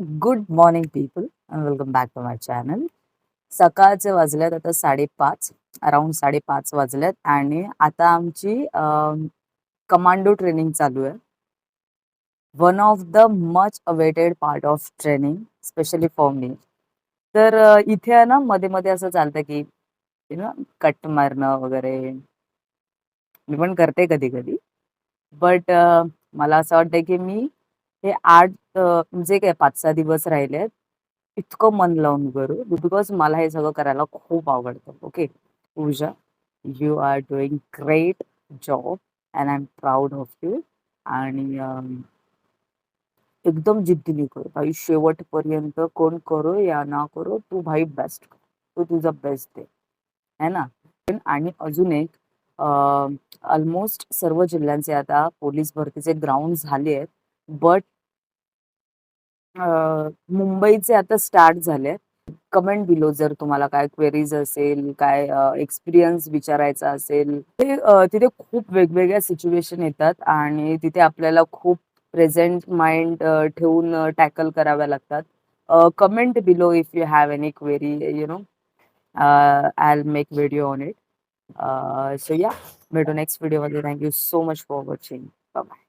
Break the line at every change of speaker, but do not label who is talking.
Good morning people and welcome back to my channel. सकाळचे वाजलेत आता 5:30, अराउंड 5:30 वाजलेत आणि आता आमची कमांडो ट्रेनिंग चालू आहे. One of the much awaited part of training specially for me. तर इथे आहे ना मध्ये मध्ये असं चालतं की कट मारणं वगैरे मी पण करते कधी कधी. बट मला असं वाटतं की मी हे 8 जे काय 5-6 दिवस राहिलेत, इतकं मन लावून करू बिकॉज मला हे सगळं करायला खूप आवडतं. Okay. Pooja, you are doing great job and I am proud of you. आणि एकदम जिद्दीने कर भाई, शेवटपर्यंत. कोण करो या ना करो, तू भाई बेस्ट कर. तू तुझा बेस्ट दे, है ना. आणि अजून एक, ऑलमोस्ट सर्व जिल्ह्यांचे आता पोलीस भरतीचे ग्राउंड झाले आहेत. बट मुंबईचे आता स्टार्ट झाले. कमेंट बिलो जर तुम्हाला काय क्वेरीज असेल, काय एक्सपिरियन्स विचारायचा असेल, ते तिथे खूप वेगवेगळ्या सिच्युएशन येतात आणि तिथे आपल्याला खूप प्रेझेंट माइंड ठेवून टॅकल कराव्या लागतात. Comment below if you have any query, I will make video on it. So yeah, भेटू नेक्स्ट व्हिडिओमध्ये. Thank you so much for watching. Bye.